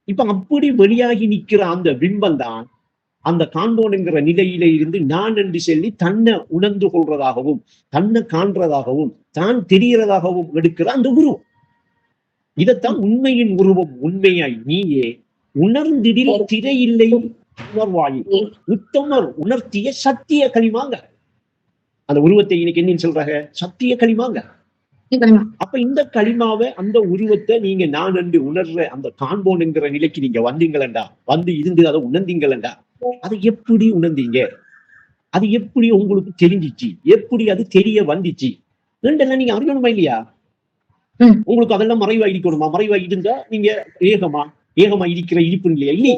இப்ப அப்படி வெளியாகி நிக்கிற அந்த பிம்பம் தான் அந்த காண்போனுங்கிற நிலையில இருந்து நான் என்று சொல்லி தன்னை உணர்ந்து கொள்றதாகவும் தன்னை காண்றதாகவும் தான் தெரிகிறதாகவும் எடுக்கிற அந்த உருவம். இதத்தான் உண்மையின் உருவம் உண்மையாய் நீயே உணர்ந்திடில் திரையில்லை உணர்வாயி உத்தமர் உணர்த்திய சத்திய களிமாங்க. அந்த உருவத்தை இன்னைக்கு என்னன்னு சொல்றாங்க? சத்திய களிமாங்க. அப்ப இந்த களிமாவை அந்த உருவத்தை நீங்க நான் என்று உணர்ற அந்த காண்போனுங்கிற நிலைக்கு நீங்க வந்தீங்களா, வந்து இருந்து அதை உணர்ந்தீங்களா, அதை எப்படி உணர்ந்தீங்க? அது எப்படி உங்களுக்கு தெரிஞ்சிச்சு? எப்படி அது தெரிய வந்துச்சு? ரெண்டெல்லாம் நீங்க அறியணுமா இல்லையா? உங்களுக்கு அதெல்லாம் மறைவா இருக்கணுமா? மறைவா இருந்தா நீங்க ஏகமா இருக்கிற இருப்பு இல்லையா? இல்லை.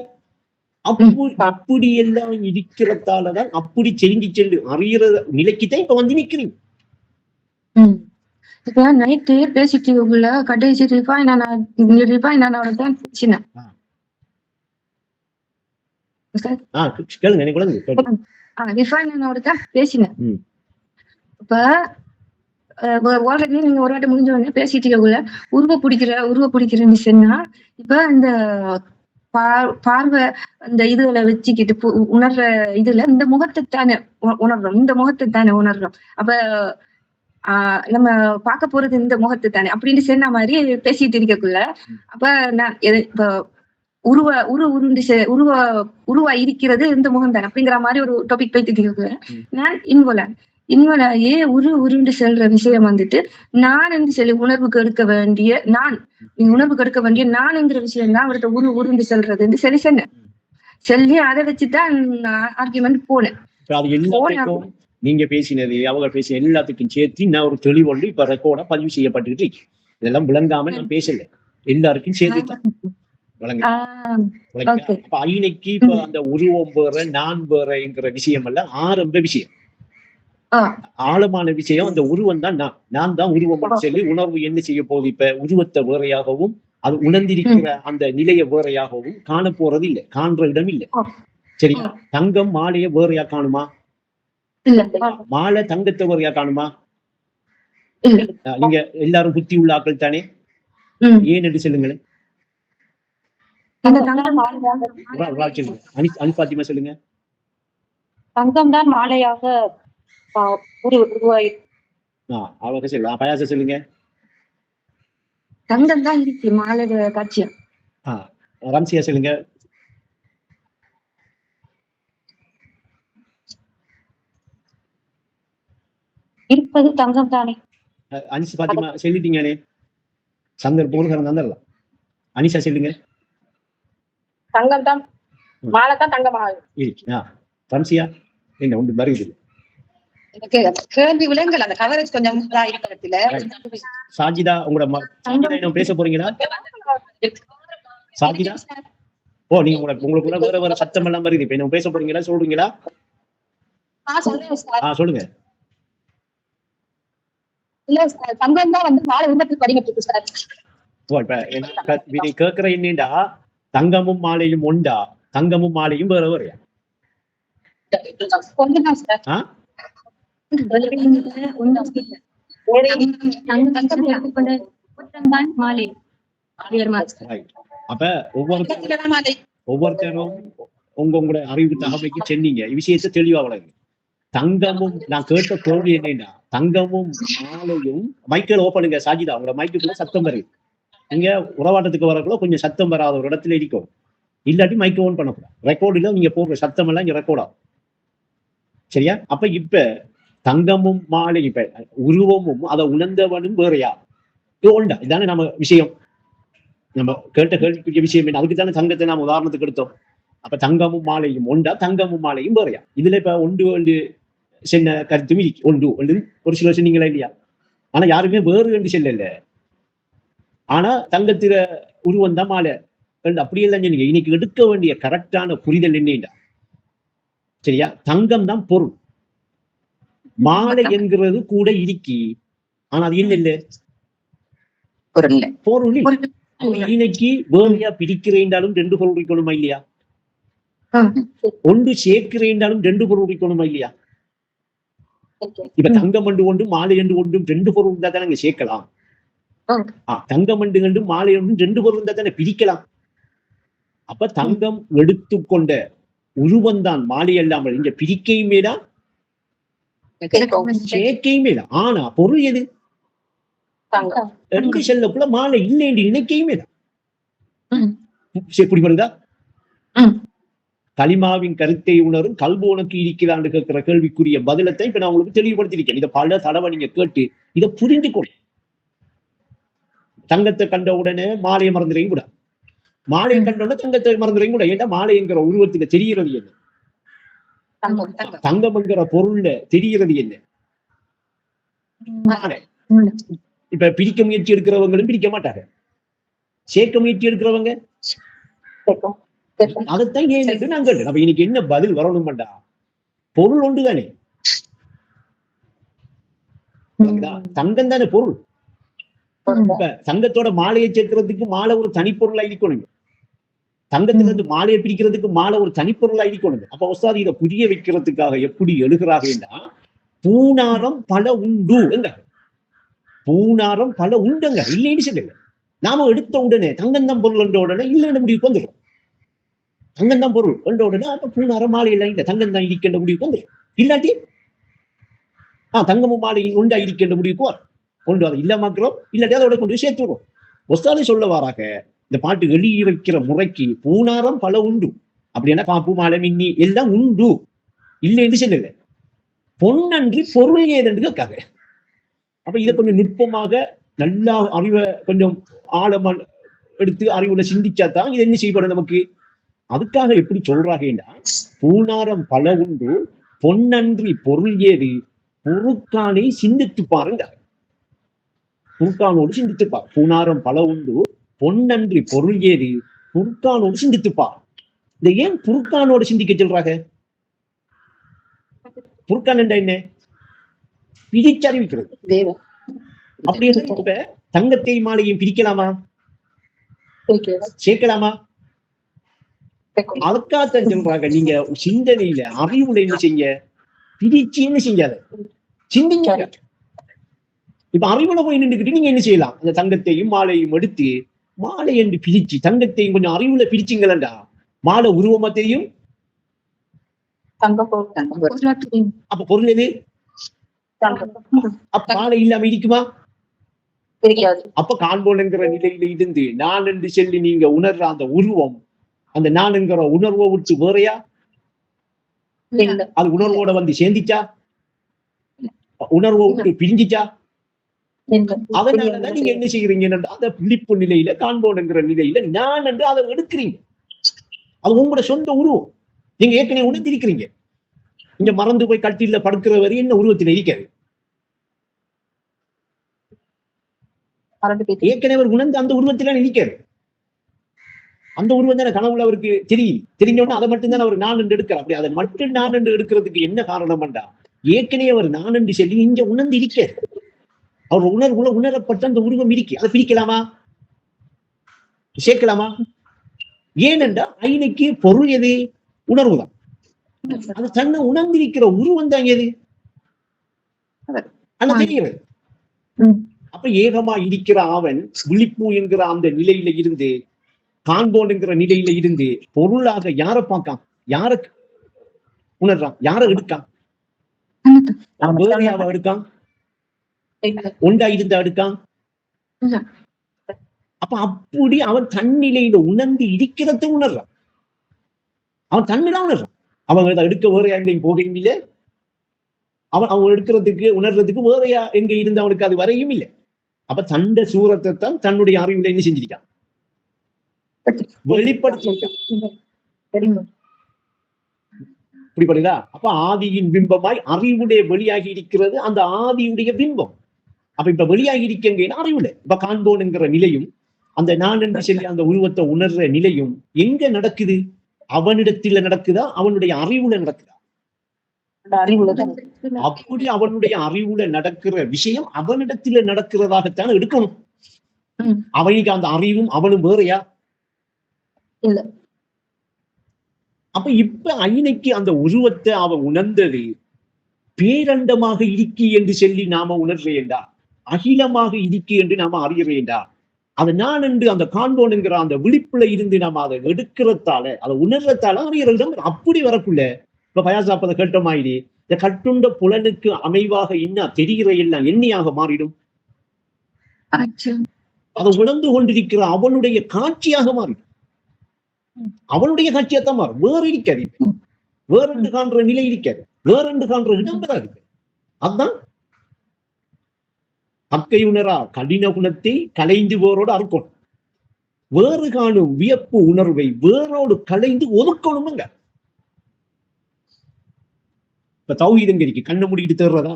அப்படி எல்லாம் இருக்கிறதாலதான் அப்படி செஞ்சு சென்று அறிகிற நிலைக்குதான் இப்ப வந்து நிக்கிறீங்க. இப்ப நைட்டு பேசிட்டு கடைசி ரிஃபைன் நானோட தான் பேசினேன். ரிஃபைனோட தான் பேசினேன். இப்ப ஆல்ரெடி நீங்க ஒரு வாட்டி முடிஞ்ச உடனே பேசிட்டு உருவ பிடிக்கிறேன்னு சொன்னா, இப்ப இந்த பார்வை அந்த இதுல வச்சுக்கிட்டு உணர்ற இதுல இந்த முகத்தை தானே உணர்றோம். அப்ப நம்ம பார்க்க போறது இந்த முகத்தை தானே அப்படின்னு சொன்ன மாதிரி பேசிட்டு இருக்கக்குள்ள, அப்ப நான் இப்ப உருவா இருக்கிறது இந்த முகம் தானே அப்படிங்கிற மாதிரி ஒரு டாபிக் போயிட்டு இருக்கக்குள்ள, நான் இன்வலாயே உருண்டு செல்ற விஷயம் வந்துட்டு நான் என்று சொல்லி உணர்வுக்கு எடுக்க வேண்டிய நான்ங்கிற விஷயம் தான் அவர்கிட்ட உருண்டு செல்றது சொல்லி சொன்னேன். சொல்லி அதை வச்சுதான் ஆர்குமெண்ட் போனேன். நீங்க பேசினது அவங்க பேசின எல்லாத்துக்கும் சேர்த்து நான் ஒரு தெளிவொன்று இப்ப ரெக்கார்டா பதிவு செய்யப்பட்டு இதெல்லாம் விளங்காம நான் பேசல, எல்லாருக்கும் சேர்த்து அப்ப ஐனைக்கு இப்ப அந்த உருவம் வேற நான் வேறங்கிற விஷயம் எல்லாம் ஆரம்ப விஷயம், ஆழமான விஷயம். அந்த உருவம் தான் நான் தான் உருவம் சொல்லி உணர்வு என்ன செய்ய போகுது? இப்ப உருவத்தை வேறையாகவும் அது உணர்ந்திருக்கிற அந்த நிலையை வேறையாகவும் காண போறது இல்லை, காண்ற இடம் இல்லை. சரியா? தங்கம் மாலையை வேறையா காணுமா? மாலை தங்கத்தை வேறையா காணுமா? நீங்க எல்லாரும் புத்தி உள்ள ஆக்கள் தானே, ஏன் என்று சொல்லுங்களேன். அனிபாத்திமா சொல்லுங்க. தங்கம் தான் மாலையாக அவங்க சொல்லுங்க. பயாச சொல்லுங்க. தங்கம் தான் இருக்கு மாலை காட்சியா. ரம்சியா சொல்லுங்க. இருப்பது தங்கம் தானே. அனிசா பாத்திமா சொல்லிட்டீங்களே, சந்தர்ப்பம் தந்துடலாம். அனிஷா சொல்லுங்க. தங்கம் தான் மாலை தான் தங்கமாக இருக்கு. ரம்சியா என்ன ஒன்று வருது? கேள்வி விலங்கல் அந்த கவரேஜ் கொஞ்சம் இருக்கிறதுல. சாஜிதா உங்களோட பேச போறீங்களா? சாஜிதா, நீங்க உங்களுக்குள்ள வேற சத்தம் எல்லாம் வருது. இப்ப என்ன பேச போறீங்களா? சொல்றீங்களா? சொல்லுங்க. இல்ல சார், தங்கம் தான் வந்து மாலை உருவத்தில் படிக்கிட்டு இருக்கு சார். இப்ப கேக்குற என்னடா, தங்கமும் மாலையும் உண்டா? தங்கமும் மாலையும் வேற வேறையா? கொஞ்சம் சார். அப்ப ஒவ்வொருத்தரும் உங்களோட அறிவு தகவலுக்கு சென்னீங்க விஷயத்தை தெளிவா வளருங்க. தங்கமும் நான் கேட்ட கேள்வி என்னன்னா, தங்கமும் மாலையும் மைக்கேல் ஓப்பனுங்க. சாஜிதா உங்களோட மைக்குள்ள சத்தம் வருது. நீங்க உறவாட்டத்துக்கு வரக்குள்ள கொஞ்சம் சத்தம் வராத ஒரு இடத்துல இருக்கும், இல்லாட்டி மைக்க ஓன் பண்ணக்கூடாது. ரெக்கார்டுல நீங்க போடுற சத்தம் எல்லாம் இங்க ரெக்கார்ட் ஆகும். சரியா? அப்ப இப்ப தங்கமும் மாலை இப்ப உருவமும் அதை உணர்ந்தவனும் வேறையா உண்டா? இதானே நம்ம விஷயம், நம்ம கேட்ட கேள்விக்குரிய விஷயம் என்ன? அதுக்கு தானே தங்கத்தை நாம உதாரணத்துக்கு எடுத்தோம். அப்ப தங்கமும் மாலையும் உண்டா? தங்கமும் மாலையும் வேறையா? இதுல இப்ப ஒன்று சென்ன கருத்தும் ஒன்று ஒன்று ஒரு சில சொன்னீங்களா இல்லையா? ஆனா யாருமே வேறு என்று செல்லல. ஆனா தங்கத்தில உருவம் தான் மாலை அப்படியெல்லாம் சொன்னீங்க. இன்னைக்கு எடுக்க வேண்டிய கரெக்டான புரிதல் என்னன்னா, சரியா, தங்கம் தான் பொருள், மாலை என்கிறது கூட இருக்கி. ஆனா அது என்ன இல்ல, பொருள். இன்னைக்கு வேலையா பிரிக்கிறேன்டாலும் 2 பொருள் இருக்கணுமா இல்லையா? ஒன்று சேர்க்கிறேன்டாலும் 2 பொருள் இருக்கணுமா இல்லையா? இப்ப தங்கம் என்று ஒன்றும் மாலை என்று ஒன்றும் 2 பொருள் இருந்தா தானே சேர்க்கலாம். தங்கம் என்று கண்டும் மாலை என்றும் 2 பொருள் இருந்தா தானே பிரிக்கலாம். அப்ப தங்கம் எடுத்துக்கொண்ட உருவம் தான் மாலை அல்லாமல் இங்க பிரிக்கையும் மேலா சேர்க்கையும் மேலா. ஆனா பொருள் எது? எடுத்து செல்லக்குள்ள மாலை இல்லை என்று நினைக்கையும் மேலா. புரியுதா? களிமாவின் கருத்தை உணரும் கல்வி உனக்கு இருக்கிறான்னு கேட்கிற கேள்விக்குரிய பதிலத்தை இப்ப நான் உங்களுக்கு தெளிவுபடுத்திருக்கேன். இதை பல தடவை நீங்க கேட்டு இதை புரிந்து கொள். தங்கத்தை கண்ட உடனே மாலையை மறந்துடையும் கூட, மாலையை கண்ட உடனே தங்கத்தை மறந்துடையும் கூட. ஏன்னா மாலை என்கிற உருவத்துல தெரிகிறது என்ன, தங்கம் என்கிற பொருள்ல தெரிகிறது என்ன? மாலை. இப்ப பிரிக்க முயற்சி எடுக்கிறவங்களும் பிரிக்க மாட்டாங்க, சேர்க்க முயற்சி எடுக்கிறவங்க அதைத்தான் ஏன் நான் கேட்டேன். அப்ப இன்னைக்கு என்ன பதில் வரணும்டா? பொருள் ஒன்றுதானே, தங்கம் தானே பொருள். இப்ப தங்கத்தோட மாலையை சேர்க்கிறதுக்கு மாலை ஒரு தனிப்பொருளா இருக்கணும், தங்கத்துல இருந்து மாலையை பிரிக்கிறதுக்கு மாலை ஒரு தனிப்பொருளா இருக்கணும். அப்ப உஸ்தாத் இதை புரிய வைக்கிறதுக்காக எப்படி எழுகிறார்கள்னா, பூனாரம் பல உண்டு எங்க, பூனாரம் பல உண்டுங்க, இல்லைன்னு சொல்லுங்க. நாம எடுத்த உடனே தங்கம் தான் பொருள் என்ற உடனே இல்லைன்னு முடிவுக்கு வந்துடும். தங்கம் தான் பொருள் என்ற உடனே அப்ப பூனாரம் மாலை இல்லை, இந்த தங்கம் தான் இருக்கின்ற முடிவுக்கு வந்துடும். இல்லாட்டி தங்கமும் மாலையும் உண்டா இருக்கின்ற முடிவுக்கு வரும். கொண்டு அதை இல்லாமக்கிறோம், இல்லாட்டி அதோட கொண்டு சேர்த்துடுறோம். ஒஸ்தாதி சொல்ல வாராக இந்த பாட்டு எழுதி வைக்கிற முறைக்கு பூனாரம் பல உண்டு. அப்படின்னா பாப்பு மாலை மின்னி எல்லாம் உண்டு, இல்லை என்று சொல்லல. பொன்னன்றி பொருள் ஏதென்று கேட்காங்க. அப்ப இதை கொஞ்சம் நுட்பமாக நல்லா அறிவை கொஞ்சம் ஆழமா எடுத்து அறிவுல சிந்திச்சாதான் இது என்ன செய்யப்படும் நமக்கு. அதுக்காக எப்படி சொல்றாங்கன்னா, பூனாரம் பல உண்டு பொன்னன்றி பொருள் ஏது பொருட்கானை சிந்தித்து பாருங்க. பொருட்கானோடு சிந்தித்துப்பார். பூனாரம் பல உண்டு பொன்னன்றி பொருள் ஏது பொருட்கானோடு சிந்தித்துப்பார். இந்த ஏன் பொருட்கானோடு சிந்திக்க சொல்றாங்க? பொருட்கான் என்ற என்ன? பிரிச்சு அறிவிக்கிறது. அப்படி இப்ப தங்கத்தை மாலையும் பிரிக்கலாமா, சேர்க்கலாமா? அதுக்காகத்தான் சொல்றாங்க, நீங்க சிந்தனையில அறிவுல என்ன செய்ய, பிரிச்சு என்ன செய்யாத, சிந்திங்க. இப்ப அறிவுல போய் நின்றுக்கிட்டு நீங்க என்ன செய்யலாம், அந்த தங்கத்தையும் மாலையும் எடுத்து மாலை என்று பிரிச்சு தங்கத்தையும் கொஞ்சம் அறிவுல பிரிச்சுங்களா, மாலை உருவமா தெரியும். அப்ப பொருள் எது? அப்ப மாலை இல்லாம இருக்குமா? அப்ப காண்போன் என்கிற நிலையில இருந்து நான் என்று சொல்லி நீங்க உணர்ற அந்த உருவம், அந்த நான் என்கிற உணர்வை விட்டு வேறையா? அது உணர்வோட வந்து சேர்ந்துச்சா? உணர்வை விட்டு பிரிஞ்சிச்சா? அதனாலதான் நீங்க என்ன செய்யறீங்க, அந்த விழிப்பு நிலையில காண்போன் என்கிற நிலையில நான் என்று அதை எடுக்கிறீங்க. அது உங்களோட சொந்த உருவம், நீங்க ஏற்கனவே உணர்ந்திருக்கிறீங்க. இங்க மறந்து போய் கட்டில படுக்கிற வரை என்ன உருவத்தில் இருக்காது, ஏற்கனவே உணர்ந்து அந்த உருவத்தில நிற்காது. அந்த உருவம் தானே கனவுல அவருக்கு தெரியும். தெரிஞ்சோன்னா அதை மட்டும்தான் அவர் நான் என்று எடுக்கிறார். அப்படி அதை மட்டும் நான் என்று எடுக்கிறதுக்கு என்ன காரணம் என்றா, ஏற்கனவே அவர் நான் என்று சொல்லி இங்க உணர்ந்து இருக்காரு. அவர் உணர்வுல உணரப்பட்ட அந்த உருவம் இருக்கு. அதை பிரிக்கலாமா, சேர்க்கலாமா? ஏனென்றா ஐனைக்கு பொருள் எது? உணர்வுதான். அது தன்னை உணர்ந்திருக்கிற உருவம் தான் எது? ஆனா தெரிகிறது. அப்ப ஏகமா இருக்கிற அவன் விழிப்பு என்கிற அந்த நிலையில இருந்து, காண்போன் என்கிற நிலையில இருந்து பொருளாக யாரை பார்க்கான், யாரை உணர்றான், யாரை எடுக்கான்? வேறையாவ எடுக்கான், ஒன்றா இருந்தா எடுக்கான். அப்ப அப்படி அவன் தன்னிலையில உணர்ந்து இருக்கிறத உணர்றான். அவன் தன்னிலாம் உணர்றான். அவங்க எடுக்க வேற எங்கேயும் போகையும் இல்லை, அவன் எடுக்கிறதுக்கு உணர்றதுக்கு வேறையா எங்க இருந்து அவனுக்கு அது வரையும் இல்லை. அப்ப தண்ட சூரத்தை தான் தன்னுடைய அறிவுல என்ன செஞ்சிருக்கான், வெளிப்படுத்திருக்கான். இப்படிப்படுதா? அப்ப ஆதியின் பிம்பமாய் அறிவுடைய வெளியாகி இருக்கிறது அந்த ஆதியுடைய பிம்பம். அப்ப இப்ப வெளியாகி இருக்கேன்னா அறிவுல இப்ப காண்போன்ங்கிற நிலையும் அந்த நான் என்று சொல்லி அந்த உருவத்தை உணர்ற நிலையும் எங்க நடக்குது? அவனிடத்துல நடக்குதா? அவனுடைய அறிவுல நடக்குதா? அப்படி அவனுடைய அறிவுல நடக்கிற விஷயம் அவனிடத்துல நடக்கிறதாகத்தான் எடுக்கணும். அவனுக்கு அந்த அறிவும் அவனும் வேறையா? இல்ல. அப்ப இப்ப ஐனைக்கு அந்த உருவத்தை அவன் உணர்ந்தது பேரண்டமாக இருக்கி என்று சொல்லி நாம உணர்றேன்டா, அகிலமாக இருக்கி என்று நாம அறிகிறேன்டா. அதை நான் என்று அந்த காண்போன் என்கிற அந்த விழிப்புல இருந்து நாம அதை எடுக்கிறதால அதை உணர்றதால அறிகிறோம். அப்படி வரக்குள்ள இப்ப பயாசாப்பதை கேட்டமாயிரி இந்த கட்டுண்ட புலனுக்கு அமைவாக இன்னும் தெரிகிற எல்லாம் எண்ணியாக மாறிடும். அதை உணர்ந்து கொண்டிருக்கிற அவனுடைய காட்சியாக மாறிடும். அவனுடைய காட்சியாத்தான் மாறும். வேறு இருக்காது. வேறென்று காண்ற நிலை இருக்காது. வேறென்று காண்ற இடம் பெறாது. அதுதான் அக்கை உணரா கடின குணத்தை கலைந்து வேரோடு அறுக்கணும். வேறு காணும் வியப்பு உணர்வை வேரோடு கலைந்து ஒதுக்கணுமுங்க. இப்ப தௌஹீதுங்க இருக்கு. கண்ணை மூடிட்டு தேடுறதா?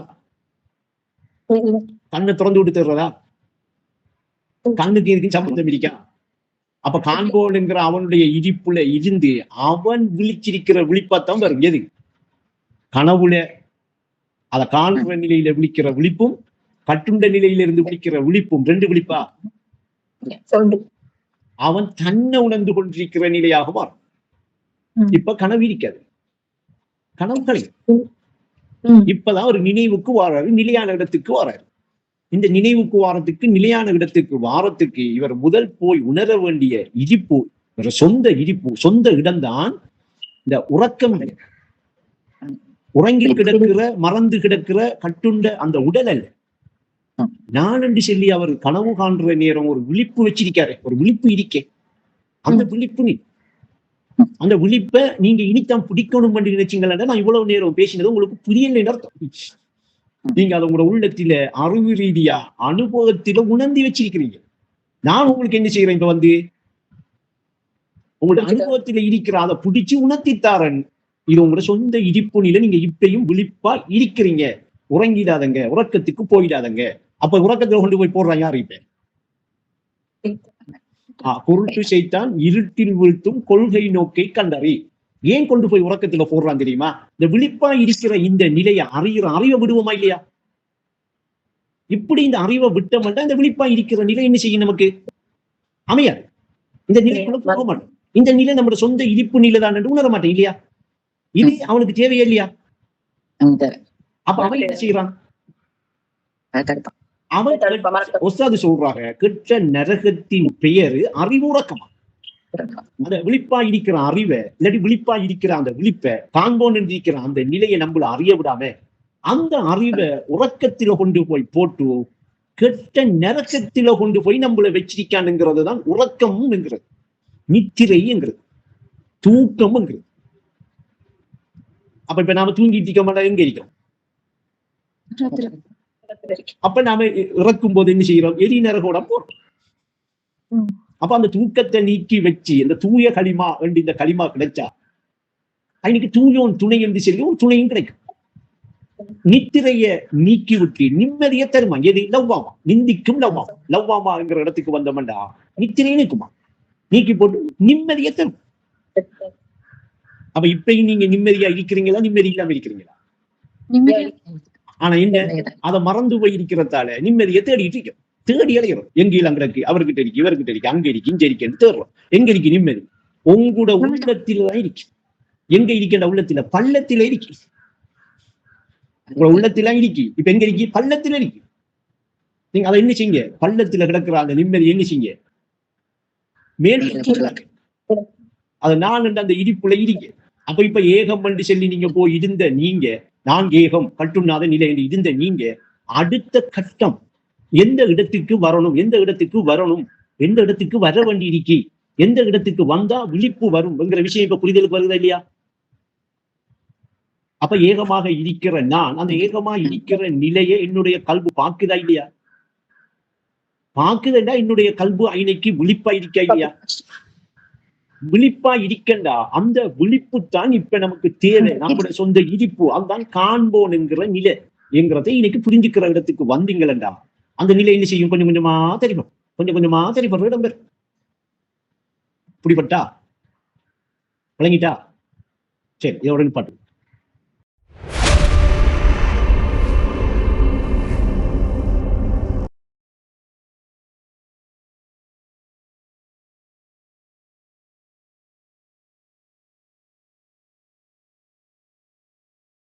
கண்ணை திறந்து விட்டு தேடுறதா? கண்ணுக்கு இருக்கு சம்பந்தம் இருக்கா? அப்ப காண்போன்ங்கிற அவனுடைய இடிப்புல இருந்து அவன் விழிச்சிருக்கிற விழிப்பாத்தான் வரும். எது கனவுல அதை காண்ற நிலையில விழிக்கிற விழிப்பும் கட்டுண்ட நிலையில இருந்து விழிக்கிற விழிப்பும் ரெண்டு விழிப்பா? அவன் தன்னை உணர்ந்து கொண்டிருக்கிற நிலையாக மாறும். இப்ப கனவு இருக்காது. கனவு கலையும். இப்பதான் ஒரு நினைவுக்கு வாராரு, நிலையான இடத்துக்கு வாராரு. இந்த நினைவுக்கு வாரத்துக்கு நிலையான இடத்துக்கு வாரத்துக்கு இவர் முதல் போய் உணர வேண்டிய இடிப்பு, சொந்த இடிப்பு, சொந்த இடம்தான் இந்த உறக்கம். உறங்கி கிடக்கிற மறந்து கிடக்கிற கட்டுண்ட அந்த உடல் அல்ல. நான் என்று சொல்லி அவர் கனவு காண்ற நேரம் ஒரு விழிப்பு வச்சிருக்காரு. ஒரு விழிப்பு இருக்கே. அந்த விழிப்பு அந்த விழிப்பை நீங்க இனித்தான் பிடிக்கணும் பண்ணி நினைச்சீங்களா? நான் இவ்வளவு நேரம் பேசினது உங்களுக்கு புரியல அர்த்தம். நீங்க அதை உங்களோட உள்ளத்தில அறிவு ரீதியா அனுபவத்தில உணர்ந்து வச்சிருக்கிறீங்க. நான் உங்களுக்கு என்ன செய்யறேன்? இப்ப வந்து உங்களோட அனுபவத்தில இருக்கிற அதை பிடிச்சு உணர்த்தித்தாரன். இது உங்களோட சொந்த இடிப்பு நிலை. நீங்க இப்பயும் விழிப்பா இருக்கிறீங்க. உறங்கிடாதங்க, உறக்கத்துக்கு போயிடாதங்க. அப்ப உறக்கத்துல கொண்டு போய் போடுறான் யாரு? இப்ப குருட்டு செய்தான் இருட்டில் வீழ்த்தும் கொள்கை நோக்கை கண்டறி. ஏன் கொண்டு போய் உறக்கத்துல போடுறான் தெரியுமா? இந்த விழிப்பா இருக்கிற இந்த நிலையை அறிவை விடுவோமா இல்லையா? இப்படி இந்த அறிவை விட்டோம்னா இந்த விழிப்பா இருக்கிற நிலை என்ன செய்யும்? நமக்கு அமையாது. இந்த நிலைக்குள்ள போக மாட்டோம். இந்த நிலை நம்மளோட சொந்த இடிப்பு நிலை தான் என்று உணர மாட்டேன் இல்லையா? இது அவனுக்கு தேவையா இல்லையா? அப்ப அவன் என்ன செய்யறான்? அவன் சொல்றாங்க கெட்ட நரகத்தின் பெயர் அறிவுறக்கமா. அந்த விழிப்பா இருக்கிற அறிவை இல்லாட்டி விழிப்பா இருக்கிற அந்த விழிப்பை காண்போன் இருக்கிற அந்த நிலையை நம்மள அறிய விடாம அந்த அறிவை உறக்கத்தில கொண்டு போய் போட்டு கெட்ட நரக்கத்தில கொண்டு போய் நம்மள வச்சிருக்கானுங்கிறது தான் உறக்கமும் என்கிறது, நித்திரை என்கிறது, தூக்கம் என்கிறது. அப்ப இப்ப நாம தூங்கிட்டு இருக்க மாட்டோம். எங்க இருக்கோம்? அப்ப நாம இறக்கும் போது என்ன செய்யறோம்? எரி நரகோட போறோம். அப்ப அந்த தூக்கத்தை நீக்கி வச்சு இந்த தூய களிமா என்று இந்த களிமா கிடைச்சா அன்னைக்கு தூயோன் துணை என்று சொல்லி ஒரு துணையும் கிடைக்கும். நித்திரைய நீக்கி விட்டு நிம்மதியை தருமா. எது? லவ்வாமா. நிந்திக்கும் லவ்வாமா. லவ்வாமாங்கிற இடத்துக்கு வந்தோம்டா நித்திரையை நீக்குமா. நீக்கி போட்டு நிம்மதியை தரும். அப்ப இப்பயும் நீங்க நிம்மதியா இருக்கிறீங்களா? நிம்மதி இல்லாம இருக்கிறீங்களா? ஆனா என்ன? அதை மறந்து போய் இருக்கிறதால நிம்மதியை தேடிட்டு இருக்கோம். தேடி அடைகிறோம். எங்கேயும் அங்க இருக்கு, அவர்கிட்ட இருக்கு, இவர்கிட்ட இருக்கு, அங்க இருக்கு, இங்க இருக்குன்னு தேடுறோம். எங்க இருக்கு நிம்மதி? உங்களோட உள்ளத்தில்தான் இருக்கு. எங்க இருக்கின்ற உள்ளத்தில? பள்ளத்தில இருக்கு. உங்களோட உள்ளத்தில இருக்கு. இப்ப எங்க இருக்கு? பள்ளத்தில இருக்கு. நீங்க அதை என்ன செய்யுங்க? பள்ளத்தில கிடக்குற அந்த நிம்மதி என்ன செய்யுங்க? மேல் அது நான் என்ற அந்த இடிப்புல இருங்க. அப்ப இப்ப ஏகம் என்று சொல்லி நீங்க போய் இருந்த நீங்க, நான் ஏகம் கட்டுண்ணாத நிலை என்று இருந்த நீங்க அடுத்த கட்டம் எந்த இடத்துக்கு வரணும், எந்த இடத்துக்கு வரணும், எந்த இடத்துக்கு வர வேண்டி இருக்கி, எந்த இடத்துக்கு வந்தா விழிப்பு வரும் என்கிற விஷயம் இப்ப புரிதலுக்கு வருதா இல்லையா? அப்ப ஏகமாக இருக்கிற நான் அந்த ஏகமா இருக்கிற நிலையை என்னுடைய கல்பு பார்க்குதா இல்லையா? பார்க்குதுன்னா என்னுடைய கல்பு ஐனைக்கு விழிப்பா இருக்கா இல்லையா? விழிப்பா இருக்கண்டா, அந்த விழிப்பு தான் இப்ப நமக்கு தேவை. நம்முடைய சொந்த இருப்பு அதுதான் காண்போன் என்கிற நிலை என்கிறதை இன்னைக்கு புரிஞ்சுக்கிற இடத்துக்கு வந்தீங்களா, அந்த நிலை என்ன செய்யும்? கொஞ்சம் கொஞ்சமா தெரியும், கொஞ்சம் கொஞ்சமா தெரியும் இடம் பெறும். இப்படிப்பட்டா விளங்கிட்டா? சரி, இதோட பாட்டு